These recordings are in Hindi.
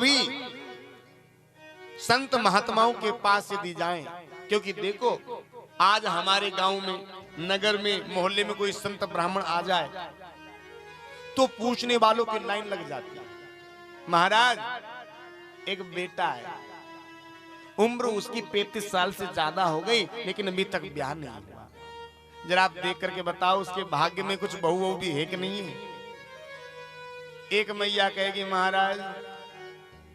भी संत महात्माओं के पास यदि जाएं, क्योंकि देखो आज हमारे गांव में, नगर में, मोहल्ले में कोई संत ब्राह्मण आ जाए तो पूछने वालों की लाइन लग जाती है। महाराज एक बेटा है, उम्र उसकी 35 साल से ज्यादा हो गई लेकिन अभी तक ब्याह नहीं हुआ, जरा आप देख करके बताओ उसके भाग्य में कुछ बहू वहू भी है कि नहीं है। एक मैया कहेगी महाराज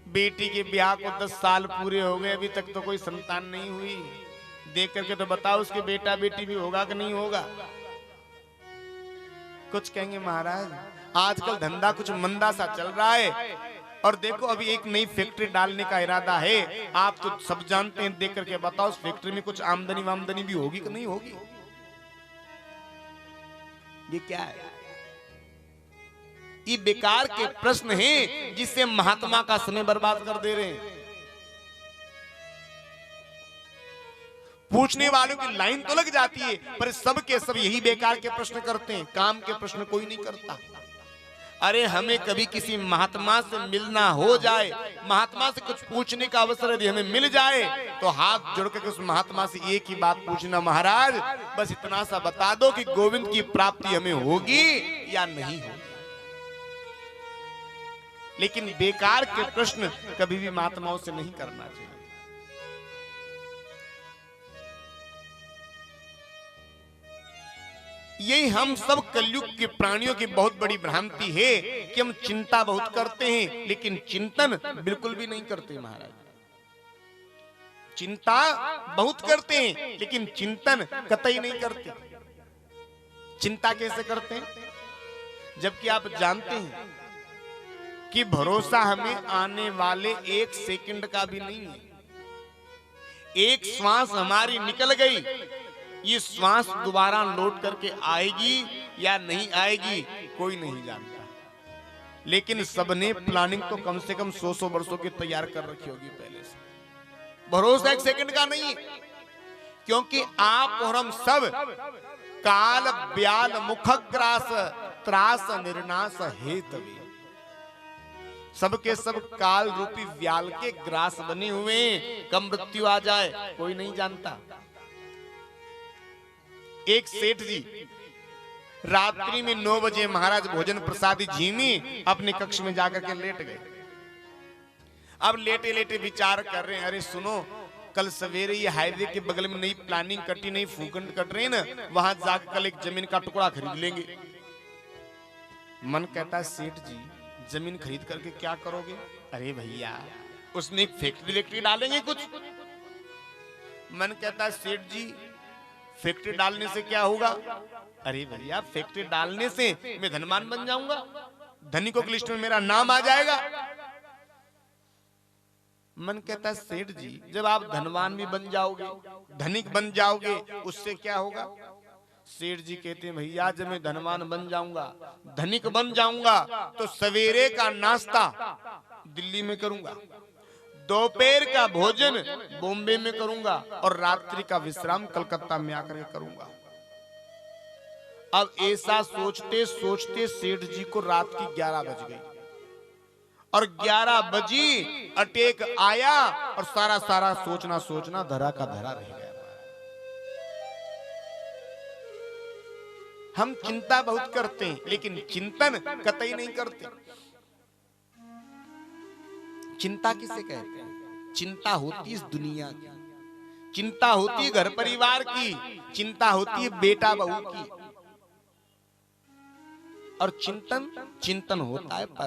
बेटी के ब्याह को 10 साल पूरे हो गए, अभी तक तो कोई संतान नहीं हुई, देख करके तो बताओ उसके बेटा बेटी भी होगा कि नहीं होगा। कुछ कहेंगे महाराज आजकल धंधा कुछ मंदा सा चल रहा है, और देखो अभी एक नई फैक्ट्री डालने का इरादा है, आप तो सब जानते हैं, देख करके बताओ उस फैक्ट्री में कुछ आमदनी वामदनी भी होगी कि नहीं होगी। ये क्या है? ये बेकार के प्रश्न हैं जिससे महात्मा का समय बर्बाद कर दे रहे हैं। पूछने वालों की लाइन तो लग जाती है, पर सब के सब यही बेकार के प्रश्न करते हैं, काम के प्रश्न कोई नहीं करता। अरे हमें कभी किसी महात्मा से मिलना हो जाए, महात्मा से कुछ पूछने का अवसर यदि हमें मिल जाए तो हाथ जोड़ करके उस महात्मा से एक ही बात पूछना, महाराज बस इतना सा बता दो कि गोविंद की प्राप्ति हमें होगी या नहीं होगी। लेकिन बेकार के प्रश्न कभी भी महात्माओं से नहीं करना चाहिए। यही हम सब कलयुग के प्राणियों की बहुत बड़ी भ्रांति है कि हम चिंता बहुत करते हैं लेकिन चिंतन बिल्कुल भी नहीं करते। महाराज चिंता बहुत करते हैं लेकिन चिंतन कतई नहीं करते। चिंता कैसे करते हैं? जबकि आप जानते हैं कि भरोसा हमें आने वाले 1 सेकंड का भी नहीं है। एक श्वास हमारी निकल गई, ये श्वास दोबारा लौट करके आएगी या नहीं आएगी कोई नहीं जानता, लेकिन सबने प्लानिंग तो कम से कम 100 वर्षों की तैयार कर रखी होगी पहले से। भरोसा 1 सेकंड का नहीं है, क्योंकि आप और हम सब काल ब्याल मुखग्रास त्रास निर्नाश हेतवे, सबके सब काल रूपी व्याल के ग्रास बने हुए, कब मृत्यु आ जाए कोई नहीं जानता। एक सेठ जी रात्रि में 9 बजे महाराज भोजन प्रसादी झीमी अपने कक्ष में जाकर के लेट गए। अब लेटे लेटे विचार कर रहे हैं, अरे सुनो कल सवेरे ये हाईवे के बगल में नई प्लानिंग कटी, नई फूकंड कट रही है ना, वहां जाकर कल एक जमीन का टुकड़ा खरीद लेंगे। मन कहता है सेठ जी जमीन खरीद करके क्या करोगे? अरे भैया उसमें एक फैक्ट्री डालेंगे कुछ। मन कहता है सेठ जी फैक्ट्री डालने से क्या होगा? अरे भैया फैक्ट्री डालने से मैं धनवान बन जाऊंगा, धनिकों की लिस्ट में मेरा नाम आ जाएगा। मन कहता है सेठ जी जब आप धनवान भी बन जाओगे, धनिक बन जाओगे, उससे क्या होगा? सेठ जी कहते हैं भैया जब मैं धनवान बन जाऊंगा, धनिक बन जाऊंगा तो सवेरे का नाश्ता दिल्ली में करूंगा, दोपहर का भोजन बॉम्बे में करूंगा और रात्रि का विश्राम कलकत्ता में आकर करूंगा। अब ऐसा सोचते सोचते सेठ जी को रात की 11 बज गई और 11 बजी अटैक आया और सारा सोचना धरा का धरा रह गया। हम चिंता बहुत करते हैं लेकिन चिंतन कतई नहीं करते। चिंता किसे कहते हैं? चिंता होती है इस दुनिया की, चिंता होती है घर परिवार की, चिंता होती है बेटा बहू की, और चिंतन होता है परमात्मा।